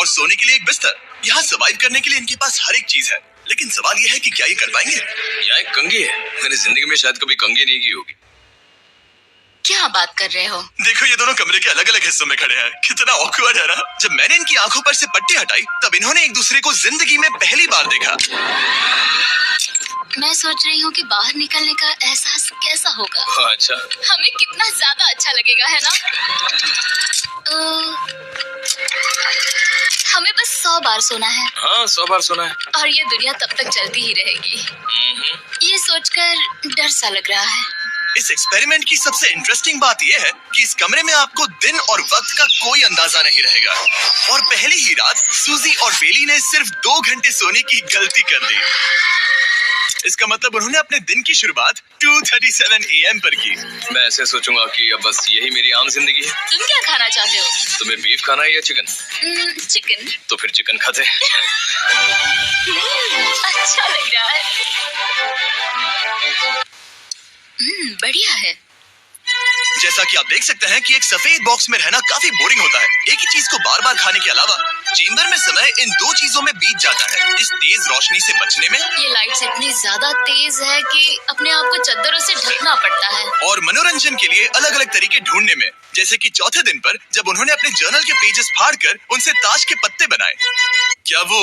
और सोने के लिए एक बिस्तर। यहाँ सर्वाइव करने के लिए इनके पास हर एक चीज है, लेकिन सवाल यह है कि क्या ये कर पाएंगे? यहाँ एक कंघी है, मैंने जिंदगी में शायद कभी कंघी नहीं की होगी। क्या बात कर रहे हो? देखो ये दोनों कमरे के अलग अलग हिस्सों में खड़े हैं, कितना ऑकवर्ड है ना। जब मैंने इनकी आंखों पर से पट्टी हटाई तब इन्होंने एक दूसरे को जिंदगी में पहली बार देखा। मैं सोच रही हूँ कि बाहर निकलने का एहसास कैसा होगा। अच्छा, हमें कितना ज्यादा अच्छा लगेगा, है ना? हमें बस 100 बार सोना है। हाँ 100 बार सोना है। और ये दुनिया तब तक चलती ही रहेगी। ये सोचकर डर सा लग रहा है। इस एक्सपेरिमेंट की सबसे इंटरेस्टिंग बात यह है कि इस कमरे में आपको दिन और वक्त का कोई अंदाजा नहीं रहेगा। और पहली ही रात सूजी और बेली ने सिर्फ 2 घंटे सोने की गलती कर दी। इसका मतलब उन्होंने अपने दिन की शुरुआत 2:37 AM पर की। मैं ऐसे सोचूंगा कि अब बस यही मेरी आम जिंदगी है। तुम क्या खाना चाहते हो? तुम्हें बीफ खाना है या चिकन? चिकन। तो फिर चिकन खाते हैं। अच्छा लग रहा है। बढ़िया है। जैसा कि आप देख सकते हैं कि एक सफेद बॉक्स में रहना काफी बोरिंग होता है। एक ही चीज को बार बार खाने के अलावा चेंबर में समय इन 2 चीजों में बीत जाता है। इस तेज रोशनी से बचने में, ये लाइट्स इतनी ज्यादा तेज है कि अपने आप को चद्दरों से ढकना पड़ता है। और मनोरंजन के लिए अलग अलग तरीके ढूंढने में, जैसे कि चौथे दिन पर जब उन्होंने अपने जर्नल के पेजेस फाड़कर उनसे ताश के पत्ते बनाए। क्या वो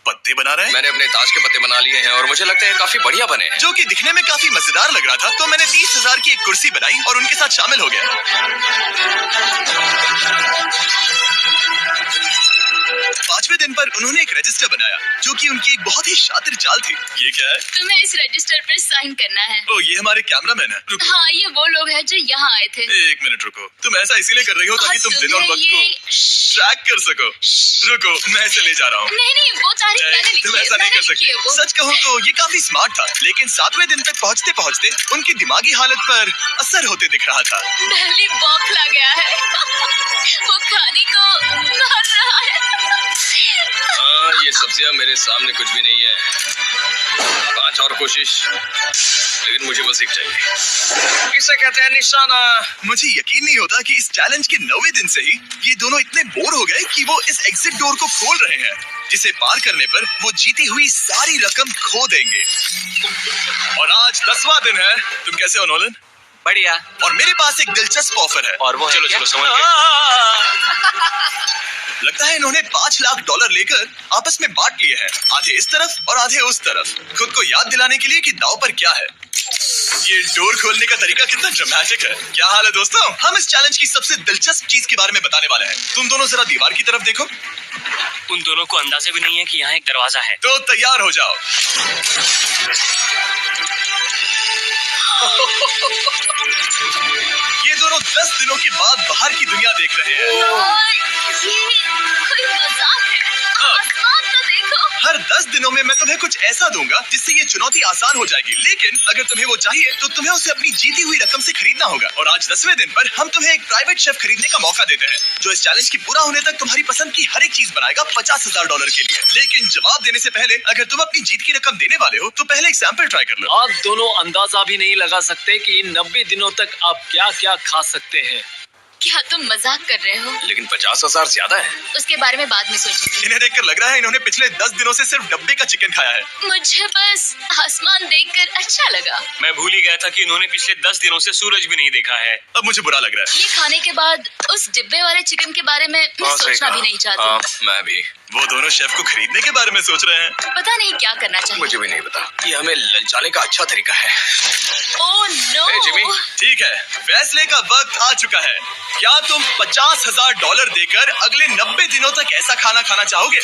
पत्ते बना रहे हैं? मैंने अपने ताश के पत्ते बना लिए हैं और मुझे लगता है काफी बढ़िया बने हैं। जो कि दिखने में काफी मजेदार लग रहा था, तो मैंने 30,000 की एक कुर्सी बनाई और उनके साथ शामिल हो गया। 5वें दिन पर उन्होंने एक रजिस्टर बनाया, जो कि उनकी एक बहुत ही शातिर चाल थी। ये क्या है? तुम्हें इस रजिस्टर पर साइन करना है। ओ, ये हमारे कैमरामैन है। रुको। हाँ, ये वो लोग हैं जो यहाँ आए थे। 1 मिनट रुको। तुम ऐसा इसीलिए कर रही हो ताकि तुम दिन और वक्त को ट्रैक कर सको। रुको, मैं इसे ले जा रहा हूँ। नहीं, वो तारीख मैंने लिखी तुम है। ऐसा नहीं कर सकती। सच कहूँ तो ये काफी स्मार्ट था, लेकिन 7वें दिन तक पहुँचते पहुँचते उनकी दिमागी हालत पर असर होते दिख रहा था। पहली बौखला गया है। वो खाने को मार रहा है। हाँ, ये सब्जियां मेरे सामने कुछ भी नहीं है। 5 और कोशिश, लेकिन मुझे बस एक चाहिए। इसे कहते हैं निशाना। मुझे यकीन नहीं होता कि इस चैलेंज के 9वें दिन से ही ये दोनों इतने बोर हो गए कि वो इस एग्जिट डोर को खोल रहे हैं, जिसे पार करने पर वो जीती हुई सारी रकम खो देंगे। और आज 10वां दिन है। तुम कैसे हो नोलन? बढ़िया। और मेरे पास एक दिलचस्प ऑफर है। और वो चलो समझ गए। लगता है इन्होंने $5 लाख लेकर आपस में बांट लिए हैं, आधे इस तरफ और आधे उस तरफ, खुद को याद दिलाने के लिए कि दांव पर क्या है। ये डोर खोलने का तरीका कितना ड्रामेटिक है। क्या हाल है दोस्तों? हम इस चैलेंज की सबसे दिलचस्प चीज के बारे में बताने वाले हैं। तुम दोनों जरा दीवार की तरफ देखो। उन दोनों को अंदाजा भी नहीं है कि यहाँ एक दरवाजा है। तो तैयार हो जाओ। ये दोनों 10 दिनों के बाद बाहर की दुनिया देख रहे हैं। ये कोई मजाक है? आसमान तो देखो। हर 10 दिनों में मैं तुम्हें कुछ ऐसा दूंगा जिससे ये चुनौती आसान हो जाएगी, लेकिन अगर तुम्हें वो चाहिए तो तुम्हें उसे अपनी जीती हुई रकम से खरीदना होगा। और आज 10वें दिन पर हम तुम्हें एक प्राइवेट शेफ खरीदने का मौका देते हैं, जो इस चैलेंज की पूरा होने तक तुम्हारी पसंद की हर एक चीज बनाएगा $50,000 के लिए। लेकिन जवाब देने से पहले अगर तुम अपनी जीत की रकम देने वाले हो तो पहले एक सैंपल ट्राई कर लो। आप दोनों अंदाजा भी नहीं लगा सकते कि इन 90 दिनों तक आप क्या क्या खा सकते हैं। क्या तुम मजाक कर रहे हो? लेकिन 50,000 ज्यादा है। उसके बारे में बाद में सोचेंगे। इन्हें देखकर लग रहा है इन्होंने पिछले 10 दिनों से सिर्फ डब्बे का चिकन खाया है। मुझे बस आसमान देखकर अच्छा लगा। मैं भूल ही गया था कि उन्होंने पिछले 10 दिनों से सूरज भी नहीं देखा है। अब मुझे बुरा लग रहा है। ये खाने के बाद उस डिब्बे वाले चिकन के बारे में मैं सोचना भी नहीं चाहती। हाँ, मैं भी। वो दोनों शेफ को खरीदने के बारे में सोच रहे हैं। पता नहीं क्या करना चाहिए। मुझे भी नहीं पता। ये हमें ललचाने का अच्छा तरीका है। Oh no. ए, जिमी। ठीक है, फैसले का वक्त आ चुका है। क्या तुम $50,000 देकर अगले 90 दिनों तक ऐसा खाना खाना चाहोगे?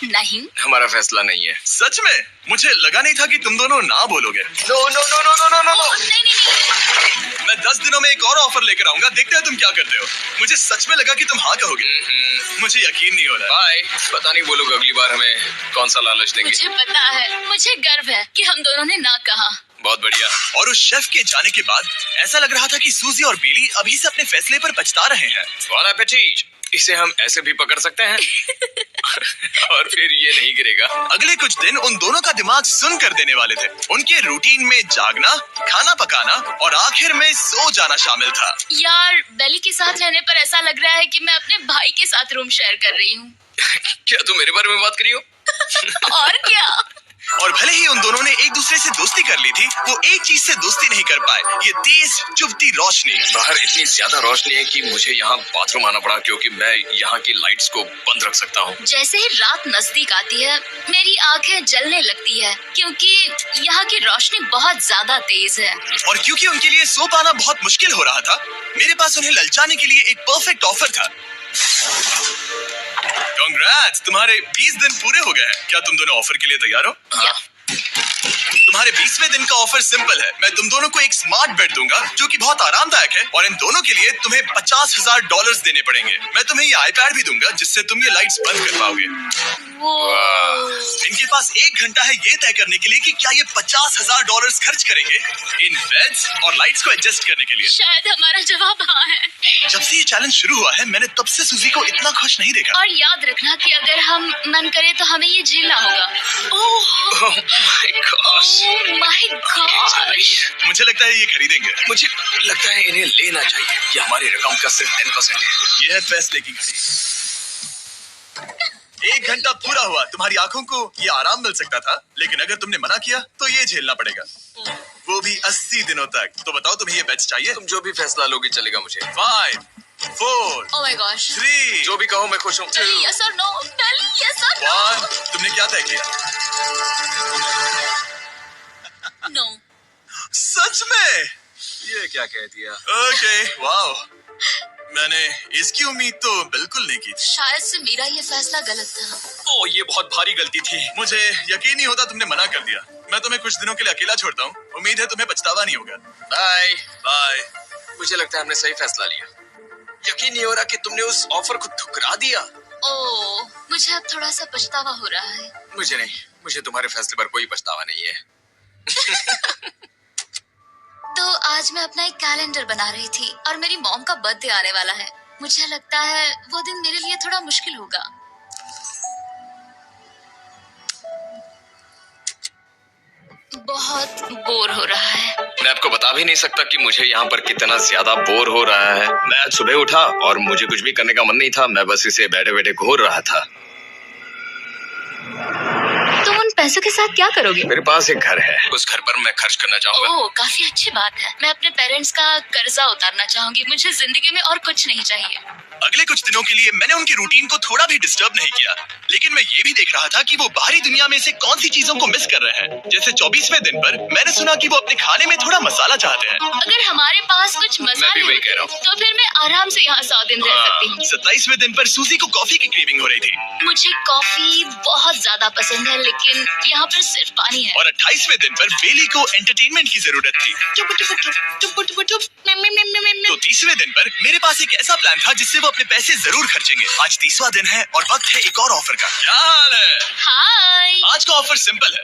नहीं। हमारा फैसला नहीं है। सच में? मुझे लगा नहीं था कि तुम दोनों ना बोलोगे। No no no no no no no no. नहीं। मैं 10 दिनों में एक और ऑफर लेकर आऊंगा, देखते हैं तुम क्या करते हो। मुझे सच में लगा कि तुम हाँ कहोगे। मुझे यकीन नहीं हो रहा। बाय। पता नहीं वो लोग अगली बार हमें कौन सा लालच देंगे। मुझे पता है, मुझे गर्व है कि हम दोनों ने ना कहा। बहुत बढ़िया। और उस शेफ के जाने के बाद ऐसा लग रहा था कि सूजी और बेली अभी से अपने फैसले पर पछता रहे हैं। Bon appétit! इसे हम ऐसे भी पकड़ सकते हैं और फिर ये नहीं गिरेगा। अगले कुछ दिन उन दोनों का दिमाग सुन कर देने वाले थे। उनके रूटीन में जागना, खाना पकाना और आखिर में सो जाना शामिल था। यार, बेली के साथ रहने पर ऐसा लग रहा है कि मैं अपने भाई के साथ रूम शेयर कर रही हूँ। क्या तुम मेरे बारे में बात करी हो? और क्या। और भले ही उन दोनों ने एक दूसरे से दोस्ती कर ली थी, वो एक चीज से दोस्ती नहीं कर पाए, ये तेज चुभती रोशनी। बाहर इतनी ज्यादा रोशनी है कि मुझे यहाँ बाथरूम आना पड़ा क्योंकि मैं यहाँ की लाइट्स को बंद रख सकता हूँ। जैसे ही रात नजदीक आती है मेरी आंखें जलने लगती है क्योंकि यहाँ की रोशनी बहुत ज्यादा तेज है। और क्योंकि उनके लिए सो पाना बहुत मुश्किल हो रहा था, मेरे पास उन्हें ललचाने के लिए एक परफेक्ट ऑफर था। कांग्रेट्स, तुम्हारे 20 दिन पूरे हो गए हैं। क्या तुम दोनों ऑफर के लिए तैयार हो? या, तुम्हारे 20वें दिन का ऑफर सिंपल है। मैं तुम दोनों को एक स्मार्ट बेड दूंगा जो कि बहुत आरामदायक है, और इन दोनों के लिए तुम्हें $50,000 देने पड़ेगे। मैं तुम्हें ये आईपैड भी दूंगा जिससे तुम ये लाइट्स बंद कर पाओगे। वो इनके पास 1 घंटा है ये तय करने के लिए कि क्या ये $50,000 खर्च करेंगे इन बेड्स और लाइट्स को एडजस्ट करने के लिए। शायद हमारा जवाब हाँ है। जब से ये चैलेंज शुरू हुआ है, मैंने तब से सूजी को इतना खुश नहीं देखा। और याद रखना कि अगर हम मन करे तो हमें ये झेलना होगा। Oh my gosh. मुझे लगता है ये खरीदेंगे। मुझे लगता है इन्हें लेना चाहिए। ये हमारी रकम का सिर्फ 10% है। ये है फैसले की घड़ी। 1 घंटा पूरा हुआ, तुम्हारी आंखों को ये आराम मिल सकता था, लेकिन अगर तुमने मना किया तो ये झेलना पड़ेगा, वो भी 80 दिनों तक। तो बताओ, तुम्हें ये बेड्स चाहिए? तुम जो भी फैसला लोगे चलेगा मुझे। 5, 4, ओह माय गॉश। 3, जो भी कहो मैं खुश हूँ। यस और नो, यस और 1। तुमने क्या तय किया? नो। सच में? ये क्या कह दिया? Okay, wow. मैंने इसकी उम्मीद तो बिल्कुल नहीं की थी। शायद से मेरा ये फैसला गलत था। ओह, ये बहुत भारी गलती थी। मुझे यकीन नहीं होता तुमने मना कर दिया। मैं तुम्हें कुछ दिनों के लिए अकेला छोड़ता हूँ। उम्मीद है तुम्हें पछतावा नहीं होगा। बाय। बाय। मुझे लगता है हमने सही फैसला लिया। यकीन नहीं हो रहा कि तुमने उस ऑफर को ठुकरा दिया। ओह, मुझे अब थोड़ा सा पछतावा हो रहा है। मुझे नहीं, मुझे तुम्हारे फैसले पर कोई पछतावा नहीं है। तो आज मैं अपना एक कैलेंडर बना रही थी और मेरी मॉम का बर्थडे आने वाला है। मुझे लगता है वो दिन मेरे लिए थोड़ा मुश्किल होगा। बहुत बोर हो रहा है। मैं आपको बता भी नहीं सकता कि मुझे यहाँ पर कितना ज्यादा बोर हो रहा है। मैं आज सुबह उठा और मुझे कुछ भी करने का मन नहीं था। मैं बस इसे बैठे बैठे घूर रहा था। तुम उन पैसों के साथ क्या करोगे? मेरे पास एक घर है, उस घर पर मैं खर्च करना चाहूंगा। ओह, काफी अच्छी बात है। मैं अपने पेरेंट्स का कर्जा उतारना चाहूंगी। मुझे जिंदगी में और कुछ नहीं चाहिए। अगले कुछ दिनों के लिए मैंने उनके रूटीन को थोड़ा भी डिस्टर्ब नहीं किया, लेकिन मैं ये भी देख रहा था कि वो बाहरी दुनिया में से कौन सी चीजों को मिस कर रहे हैं। जैसे 24वें दिन पर मैंने सुना कि वो अपने खाने में थोड़ा मसाला चाहते हैं। अगर हमारे पास कुछ मसाले वही कह रहा होते तो फिर मैं आराम से यहाँ 100 दिन रह सकती हूँ। 27वें दिन पर सूजी को कॉफी की क्रेविंग हो रही थी, मुझे कॉफी बहुत ज्यादा पसंद है, लेकिन यहाँ पर सिर्फ पानी है। और 28वें दिन पर बेली को एंटरटेनमेंट की जरूरत थी। तो 30वें दिन पर मेरे पास एक ऐसा प्लान था जिससे वो अपने पैसे जरूर खर्चेंगे। आज 30वां दिन है और वक्त है एक और ऑफर का। क्या हाल है? हाय। आज का ऑफर सिंपल है।